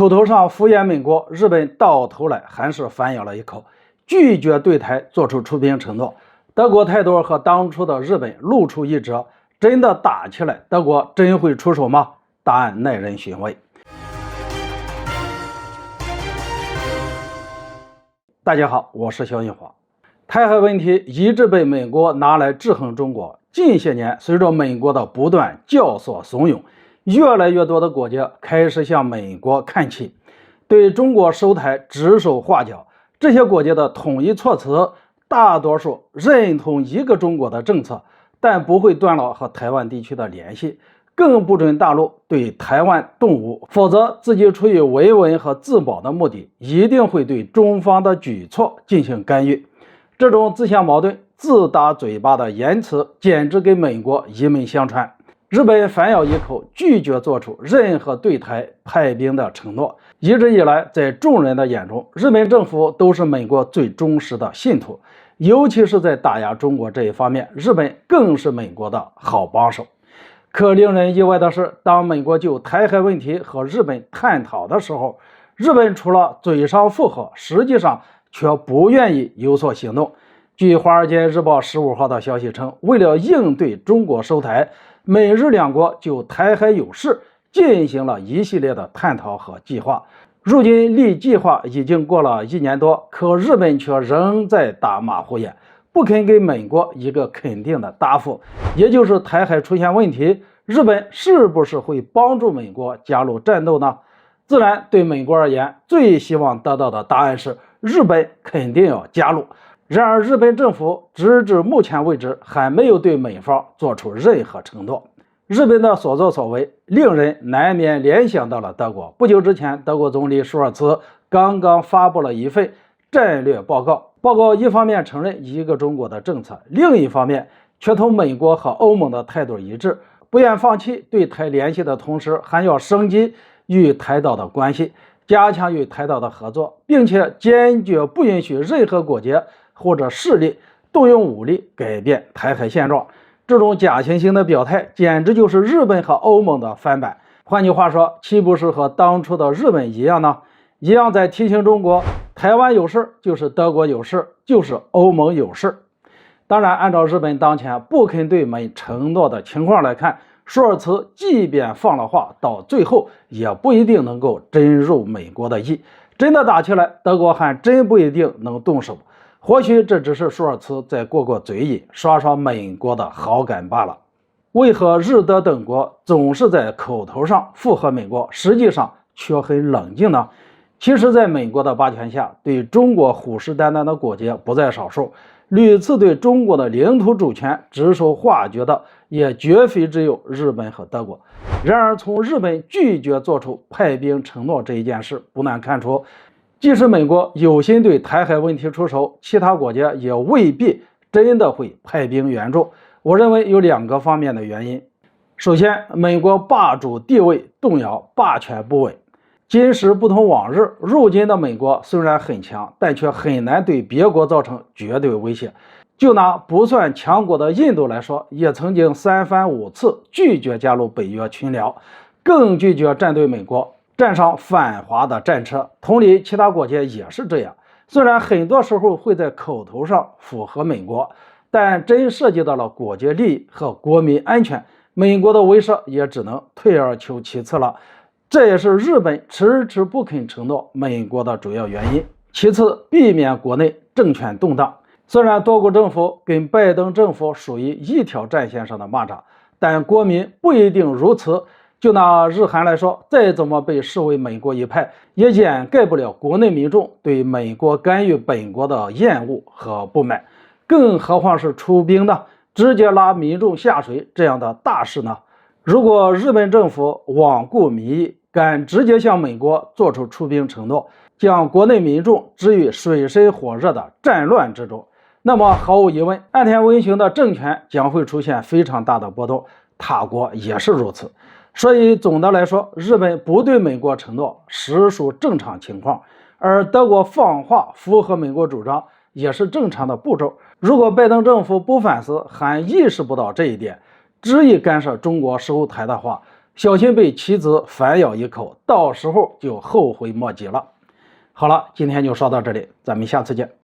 口头上敷衍美国，日本到头来还是反咬了一口，拒绝对台做出出兵承诺。德国态度和当初的日本露出一辙，真的打起来，德国真会出手吗？答案耐人寻味。大家好，我是肖云华。台海问题一直被美国拿来制衡中国，近些年随着美国的不断教唆怂恿，越来越多的国家开始向美国看齐，对中国收台指手画脚。这些国家的统一措辞，大多数认同一个中国的政策，但不会断了和台湾地区的联系，更不准大陆对台湾动武，否则自己出于维稳和自保的目的，一定会对中方的举措进行干预。这种自相矛盾、自打嘴巴的言辞，简直给美国一脉相传。日本反咬一口，拒绝做出任何对台派兵的承诺。一直以来，在众人的眼中，日本政府都是美国最忠实的信徒，尤其是在打压中国这一方面，日本更是美国的好帮手。可令人意外的是，当美国就台海问题和日本探讨的时候，日本除了嘴上附和，实际上却不愿意有所行动。据《华尔街日报》15号的消息称，为了应对中国收台，美日两国就台海有事进行了一系列的探讨和计划。如今离计划已经过了1年多，可日本却仍在打马虎眼，不肯给美国一个肯定的答复，也就是台海出现问题，日本是不是会帮助美国加入战斗呢？自然，对美国而言，最希望得到的答案是日本肯定要加入。然而，日本政府直至目前为止还没有对美方做出任何承诺。日本的所作所为令人难免联想到了德国。不久之前，德国总理舒尔茨刚刚发布了一份战略报告，报告一方面承认一个中国的政策，另一方面却同美国和欧盟的态度一致，不愿放弃对台联系的同时，还要升级与台岛的关系，加强与台岛的合作，并且坚决不允许任何国家或者势力动用武力改变台海现状。这种假惺惺的表态简直就是日本和欧盟的翻版。换句话说，岂不是和当初的日本一样呢？一样在提醒中国，台湾有事就是德国有事，就是欧盟有事。当然，按照日本当前不肯对美承诺的情况来看，舒尔茨即便放了话，到最后也不一定能够真入美国的意。真的打起来，德国还真不一定能动手。或许这只是舒尔茨在过过嘴瘾，刷刷美国的好感罢了。为何日德等国总是在口头上附和美国，实际上却很冷静呢？其实，在美国的霸权下，对中国虎视眈眈的国家不在少数，屡次对中国的领土主权指手画脚的也绝非只有日本和德国。然而，从日本拒绝做出派兵承诺这一件事，不难看出，即使美国有心对台海问题出手，其他国家也未必真的会派兵援助。我认为有2个方面的原因。首先，美国霸主地位动摇，霸权不稳。今时不同往日，如今的美国虽然很强，但却很难对别国造成绝对威胁。就拿不算强国的印度来说，也曾经3番5次拒绝加入北约群聊，更拒绝站队美国，站上反华的战车。同理，其他国家也是这样，虽然很多时候会在口头上符合美国，但真涉及到了国家利益和国民安全，美国的威慑也只能退而求其次了。这也是日本迟迟不肯承诺美国的主要原因。其次，避免国内政权动荡。虽然多国政府跟拜登政府属于一条战线上的蚂蚱，但国民不一定如此。就拿日韩来说，再怎么被视为美国一派，也掩盖不了国内民众对美国干预本国的厌恶和不满。更何况是出兵呢？直接拉民众下水这样的大事呢？如果日本政府罔顾民意，敢直接向美国做出出兵承诺，将国内民众置于水深火热的战乱之中，那么毫无疑问，岸田文雄的政权将会出现非常大的波动，他国也是如此。所以总的来说，日本不对美国承诺实属正常情况，而德国放话符合美国主张也是正常的步骤。如果拜登政府不反思，还意识不到这一点，执意干涉中国收台的话，小心被妻子反咬一口，到时候就后悔莫及了。好了，今天就说到这里，咱们下次见。